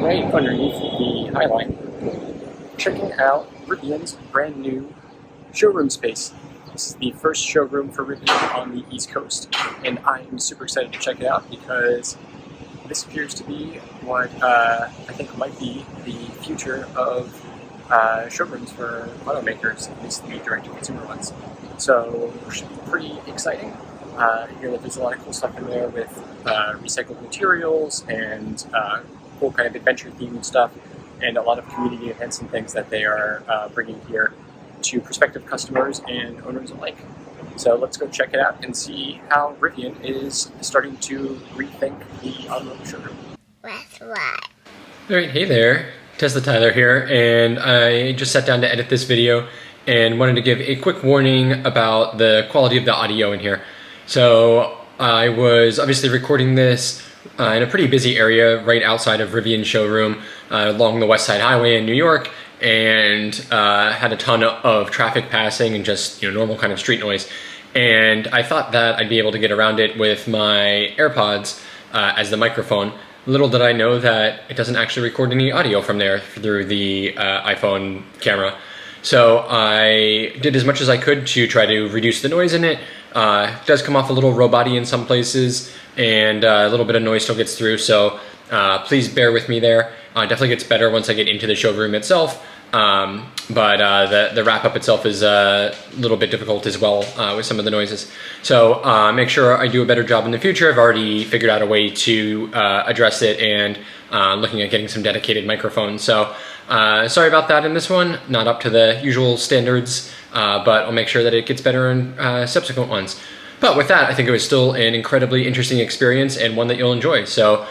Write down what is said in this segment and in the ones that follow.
right underneath the High Line, checking out Rivian's brand new showroom space. This is the first showroom for Rivian on the East Coast, and I'm super excited to check it out because this appears to be what I think might be the future of showrooms for automakers, at least the direct-to-consumer ones. So it should be pretty exciting. Hear that there's a lot of cool stuff in there with recycled materials and cool kind of adventure-themed stuff, and a lot of community events and things that they are bringing here to prospective customers and owners alike. So let's go check it out and see how Rivian is starting to rethink the automotive showroom. That's right. Alright, hey there, Tesla Tyler here, and I just sat down to edit this video and wanted to give a quick warning about the quality of the audio in here. So I was obviously recording this in a pretty busy area right outside of Rivian Showroom along the West Side Highway in New York, and had a ton of traffic passing and just normal kind of street noise. And I thought that I'd be able to get around it with my AirPods as the microphone. Little did I know that it doesn't actually record any audio from there through the iPhone camera. So I did as much as I could to try to reduce the noise in it. It does come off a little robot-y in some places, and a little bit of noise still gets through, so please bear with me there. Definitely gets better once I get into the showroom itself, but the wrap-up itself is a little bit difficult as well with some of the noises. So make sure I do a better job in the future. I've already figured out a way to address it, and looking at getting some dedicated microphones. So sorry about that in this one, not up to the usual standards, but I'll make sure that it gets better in subsequent ones. But with that, I think it was still an incredibly interesting experience and one that you'll enjoy. So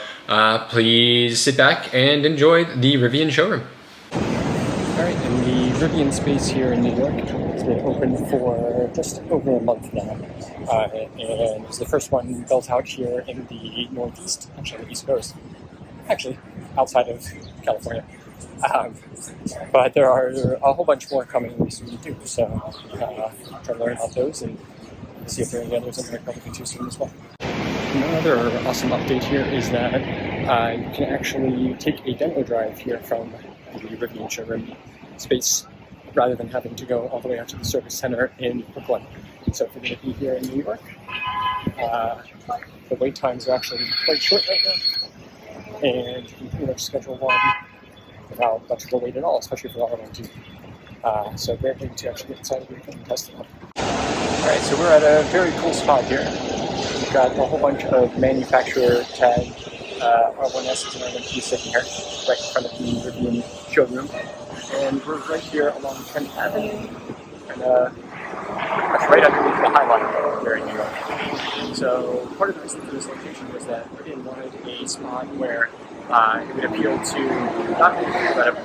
please sit back and enjoy the Rivian showroom. Alright, and the Rivian space here in New York has been open for just over a month now. And it's the first one built out here in the Northeast, actually the East Coast. Actually, outside of California. But there are a whole bunch more coming soon too, so try to learn about those and see if there are any others that might probably too soon as well. Another awesome update here is that you can actually take a demo drive here from the Rivian showroom space rather than having to go all the way out to the service center in Brooklyn. So if you're going to be here in New York, the wait times are actually quite short right now, and you can pretty much schedule one without much of a wait at all, especially for the R1T. So great way to actually get inside of it and test it out. Alright, so we're at a very cool spot here. We've got a whole bunch of manufacturer tag R1Ss and R1Ts sitting here right in front of the Rivian showroom. And we're right here along 10th Avenue, and pretty much right underneath the High Line here in New York. So part of the reason for this location was that Rivian wanted a spot where it would appeal to not only people that are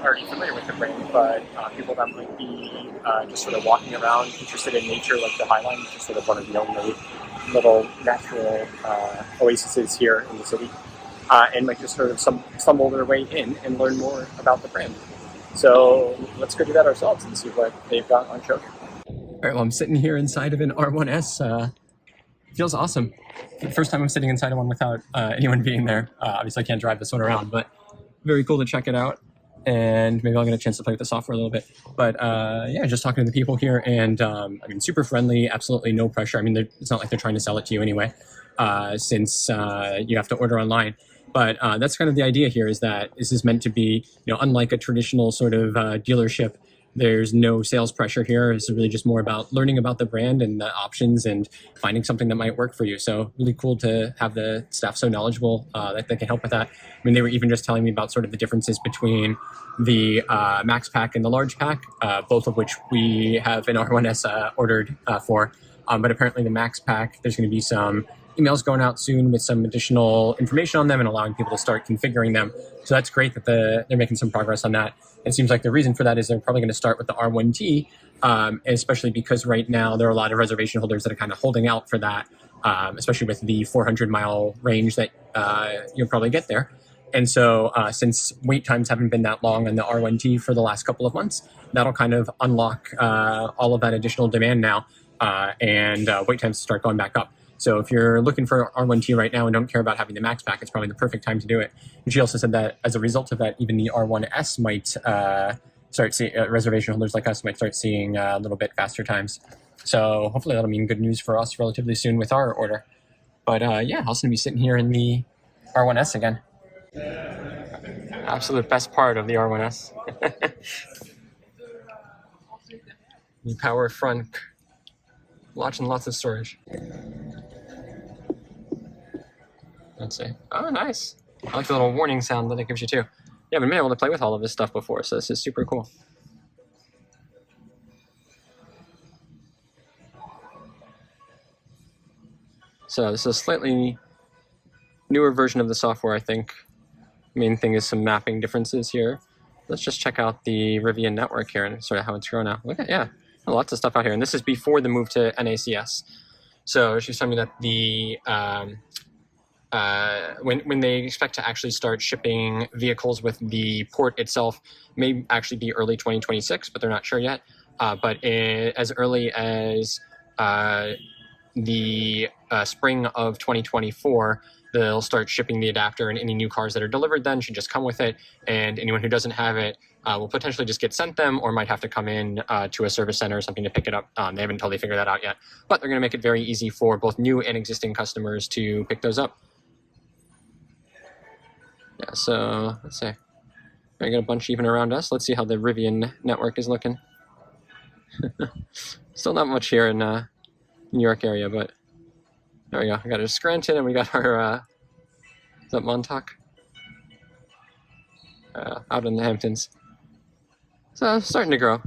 already familiar with the brand, but people that might be just sort of walking around, interested in nature, like the High Line, which is sort of one of the only little natural oases here in the city, and might just sort of stumble their way in and learn more about the brand. So let's go do that ourselves and see what they've got on show here. All right, well, I'm sitting here inside of an R1S. Feels awesome. For the first time I'm sitting inside of one without anyone being there. Obviously I can't drive this one around, but very cool to check it out. And maybe I'll get a chance to play with the software a little bit. But yeah, just talking to the people here, and I mean, super friendly, absolutely no pressure. I mean, it's not like they're trying to sell it to you anyway, since you have to order online. But that's kind of the idea here, is that this is meant to be, unlike a traditional sort of dealership. There's no sales pressure here. It's really just more about learning about the brand and the options and finding something that might work for you. So really cool to have the staff so knowledgeable that they can help with that. I mean, they were even just telling me about sort of the differences between the Max Pack and the Large Pack, both of which we have an R1S ordered for. But apparently the Max Pack, there's going to be some emails going out soon with some additional information on them and allowing people to start configuring them. So that's great that they're making some progress on that. It seems like the reason for that is they're probably going to start with the R1T, especially because right now there are a lot of reservation holders that are kind of holding out for that, especially with the 400-mile range that you'll probably get there. And so since wait times haven't been that long on the R1T for the last couple of months, that'll kind of unlock all of that additional demand now, and wait times start going back up. So if you're looking for R1T right now and don't care about having the max pack, it's probably the perfect time to do it. And she also said that as a result of that, even the R1S might start seeing, reservation holders like us might start seeing a little bit faster times. So hopefully that'll mean good news for us relatively soon with our order. But yeah, I'll soon be sitting here in the R1S again. Absolute best part of the R1S. The power front, lots and lots of storage. Let's see. Oh, nice. I like the little warning sound that it gives you too. Yeah, I've been able to play with all of this stuff before, so this is super cool. So this is a slightly newer version of the software, I think. Main thing is some mapping differences here. Let's just check out the Rivian network here and sort of how it's grown out. Look at, yeah, lots of stuff out here. And this is before the move to NACS. So she's telling me that the when they expect to actually start shipping vehicles with the port itself may actually be early 2026, but they're not sure yet. But as early as the spring of 2024, they'll start shipping the adapter, and any new cars that are delivered then should just come with it. And anyone who doesn't have it will potentially just get sent them or might have to come in to a service center or something to pick it up. They haven't totally figured that out yet, but they're going to make it very easy for both new and existing customers to pick those up. Yeah, so let's see. I got a bunch even around us. Let's see how the Rivian network is looking. Still not much here in New York area, but there we go. We got our Scranton and we got our, is that Montauk? Out in the Hamptons. So starting to grow.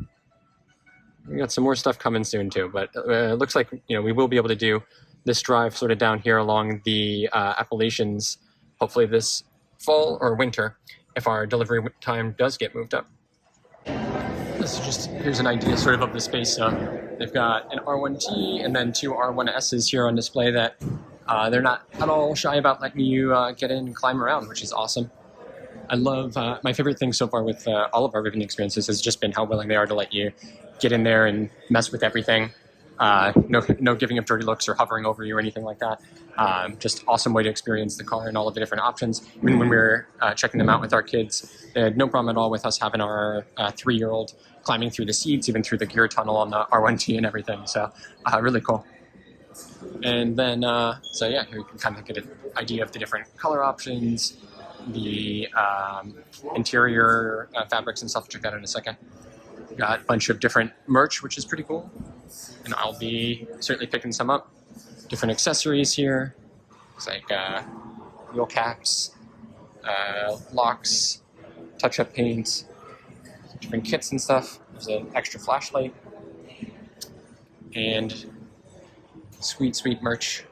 We got some more stuff coming soon too, but it looks like, you know, we will be able to do this drive sort of down here along the Appalachians, hopefully this fall or winter, if our delivery time does get moved up. This is just, here's an idea sort of the space. They've got an R1T and then two R1Ss here on display that they're not at all shy about letting you get in and climb around, which is awesome. I love, my favorite thing so far with all of our Rivian experiences has just been how willing they are to let you get in there and mess with everything. No giving up dirty looks or hovering over you or anything like that. Just awesome way to experience the car and all of the different options. Even when we were checking them out with our kids, they had no problem at all with us having our 3-year-old climbing through the seats, even through the gear tunnel on the R1T and everything. So really cool. And then, so yeah, here you can kind of get an idea of the different color options, the interior fabrics and stuff. We'll check that out in a second. Got a bunch of different merch, which is pretty cool. And I'll be certainly picking some up. Different accessories here. Looks like wheel caps, locks, touch-up paint, different kits and stuff. There's an extra flashlight. And sweet, sweet merch.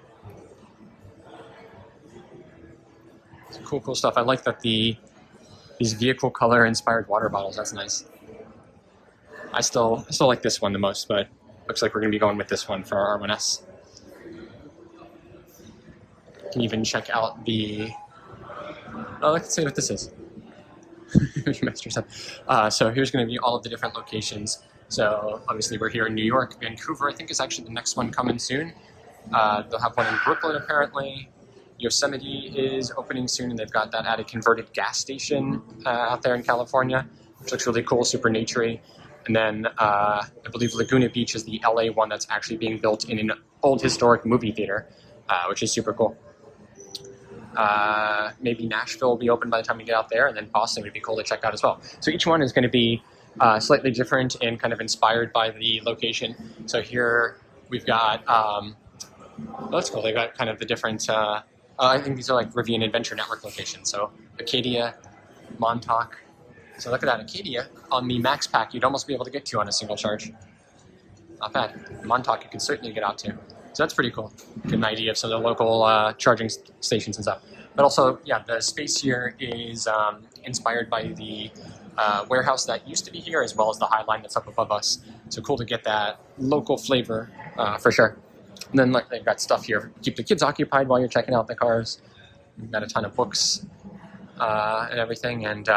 Some cool stuff. I like that these vehicle color inspired water bottles. That's nice. I still like this one the most, but looks like we're going to be going with this one for our R1S. You can even check out the... Oh, let's see what this is. You messed yourself. So here's going to be all of the different locations. So obviously we're here in New York. Vancouver, I think, is actually the next one coming soon. They'll have one in Brooklyn, apparently. Yosemite is opening soon, and they've got that at a converted gas station out there in California, which looks really cool, super naturey. And then I believe Laguna Beach is the LA one that's actually being built in an old historic movie theater, which is super cool. Maybe Nashville will be open by the time we get out there, and then Boston would be cool to check out as well. So each one is going to be slightly different and kind of inspired by the location. So here we've got, oh, that's cool, they've got kind of the different, I think these are like Rivian Adventure Network locations. So Acadia, Montauk. So look at that, Acadia, on the max pack, you'd almost be able to get to on a single charge. Not bad. Montauk you can certainly get out to. So that's pretty cool. Get an idea of some of the local charging stations and stuff. But also, yeah, the space here is inspired by the warehouse that used to be here, as well as the High Line that's up above us. So cool to get that local flavor for sure. And then like they've got stuff here, keep the kids occupied while you're checking out the cars. We've got a ton of books and everything, and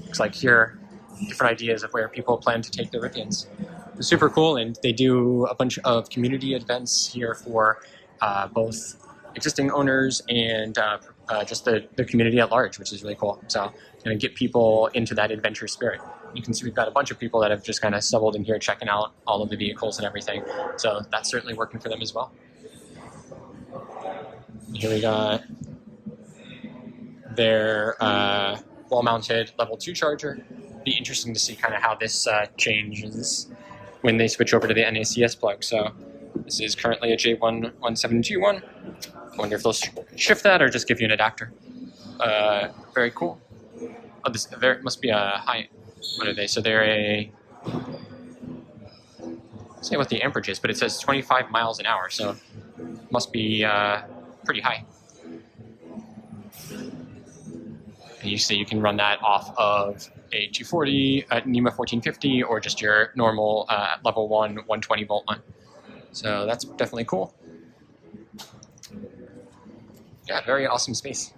looks like here, different ideas of where people plan to take their Rivians. It's super cool, and they do a bunch of community events here for both existing owners and just the community at large, which is really cool. So going to get people into that adventure spirit. You can see we've got a bunch of people that have just kind of stumbled in here checking out all of the vehicles and everything. So that's certainly working for them as well. Here we got their wall-mounted level 2 charger. Be interesting to see kind of how this changes when they switch over to the NACS plug. So this is currently a J11721. I wonder if they'll shift that or just give you an adapter. Very cool. Oh, this must be a high. What are they? So they're a. Say what the amperage is, but it says 25 miles an hour, so must be pretty high. And you see you can run that off of a 240, NEMA 1450, or just your normal level 1 120 volt one. So that's definitely cool. Yeah, very awesome space.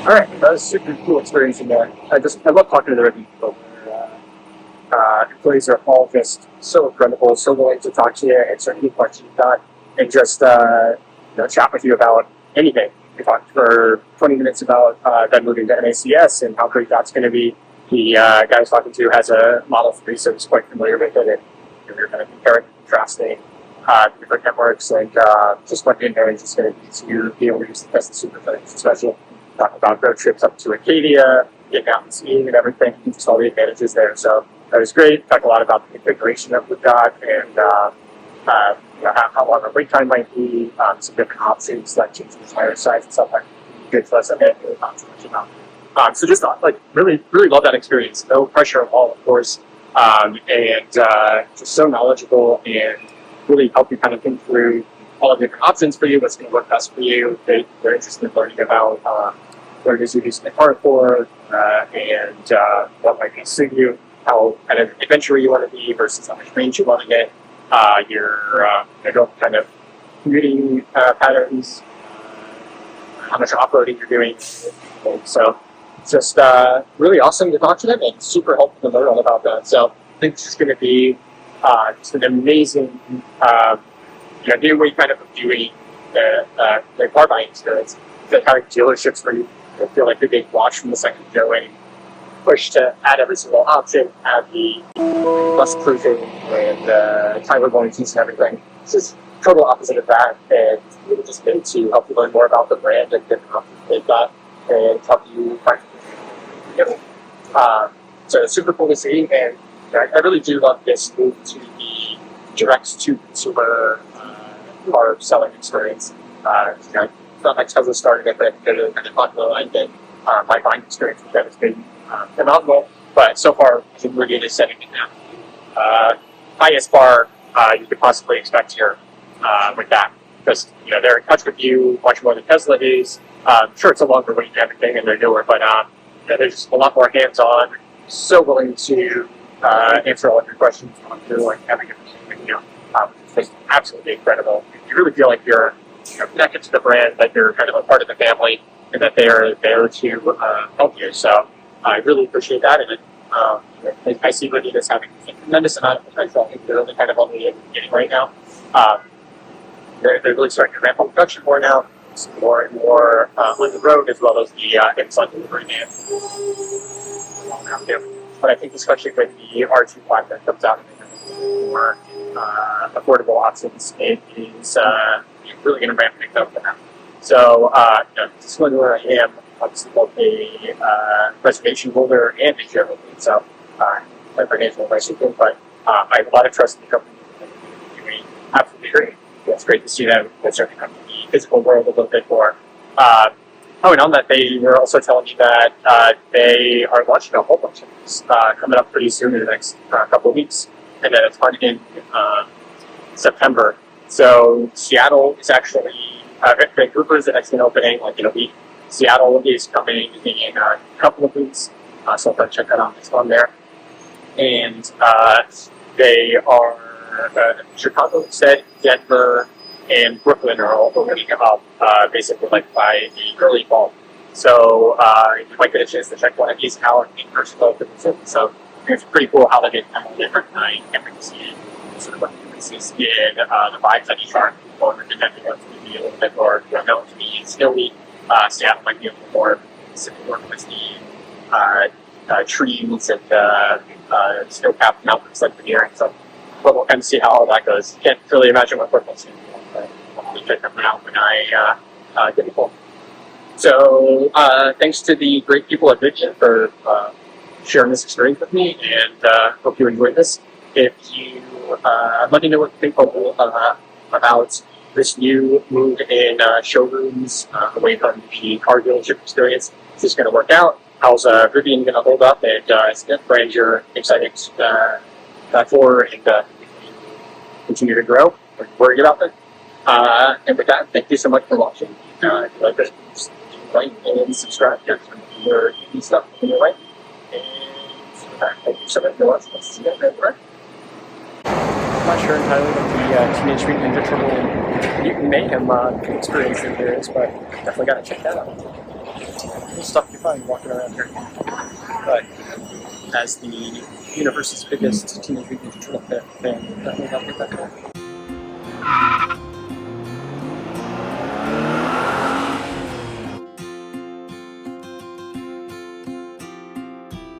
All right, that was a super cool experience in there. I love talking to the Rivian people. Employees are all just so incredible, so willing to talk to you, answer any questions you got, and just chat with you about anything. We talked for 20 minutes about them moving to NACS and how great that's going to be. The guy I was talking to has a Model 3, so he's quite familiar with it, and we were kind of comparing and contrasting different networks, and just what the advantage is going to be to be able to use the Tesla Superchargers, especially talking about road trips up to Acadia, getting out and skiing and everything, just all the advantages there. So that was great. Talked a lot about the configuration of the got and how long our wait time might be, some different options like changing the tire size and stuff like good for us. I mean, really not too much about. So just really love that experience. No pressure at all, of course, and just so knowledgeable and really help you kind of think through all the different options for you, what's going to work best for you. They're interested in learning about what it is you're using the car for, and what might be suit you, how kind of adventure you want to be versus how much range you want to get, your kind of commuting patterns, how much off-roading you're doing. And so it's just really awesome to talk to them and super helpful to learn all about that. So I think it's just going to be just an amazing new way kind of viewing the car buying experience. The kind of dealerships where you feel like you're being watched from the second you go in, push to add every single option, add the bus proofing and timer warranties and everything. It's just total opposite of that, and really just good to help you learn more about the brand and different options they've got and help you find it. So it's super cool to see, and I really do love this move to the direct-to-consumer car selling experience. It's not like Tesla started it, but they're kind of popular line that my buying experience with them has been phenomenal. But so far, I think Rivian is setting it down. Highest bar you could possibly expect here with that, because they're in touch with you much more than Tesla is. Sure, it's a longer wait and everything, and they're newer, but they're just a lot more hands-on. So willing to answer all of your questions on through every different thing, which is absolutely incredible. You really feel like you're connected to the brand, that you're kind of a part of the family, and that they're there to help you. So I really appreciate that, and I see Rivian as having a tremendous amount of potential. I think they're really kind of only at the beginning right now. They're really starting to ramp up production more now, more and more on the road, as well as the inside delivery man. But I think especially with the R2 platform that comes out and more affordable options, it is really going to ramp things up for them. So just where I am, obviously both a reservation holder and a shareholder. So my financial advice is good, but I have a lot of trust in the company. They're doing absolutely great. It's great to see them starting to come to the physical world a little bit more. And on that, they were also telling me that they are launching a whole bunch of these coming up pretty soon in the next couple of weeks, and then it's starting in September. So Seattle is actually Vancouver is the next opening, like in a week. Seattle is coming in a couple of weeks, so I'll check that out next on there. And they are Chicago, said Denver, and Brooklyn are all opening up basically like by the early fall. So you might get a chance to check one of these out in person opens. So it's pretty cool how they get kind of different efficacy and sort of what differences in the vibes that each are. Or the Denver ones to be a little bit more known to be snowy. Seattle might be a little more specific work with the trees and snow-capped mountains like the near. So we'll kind of see how all that goes. Can't really imagine what Brooklyn's going to be like, but I'll check them out when I get home. So thanks to the great people at Rivian for sharing this experience with me, and hope you enjoyed this. If you let me know what you think about this new move in showrooms away from the car dealership experience. Is this going to work out? How's Rivian going to hold up? And is that brand you're excited for and continue to grow? Or worry about it? And with that, thank you so much for watching. If you like this, please like and subscribe here for new stuff in your life. And thank you so much for watching. See you next time. I'm not sure entirely what the Teenage Mutant Ninja Turtle Mutant Mayhem experience in here is, but definitely got to check that out. Cool stuff you find walking around here. But as the universe's biggest Teenage Mutant Ninja Turtle fan, definitely gotta get that going.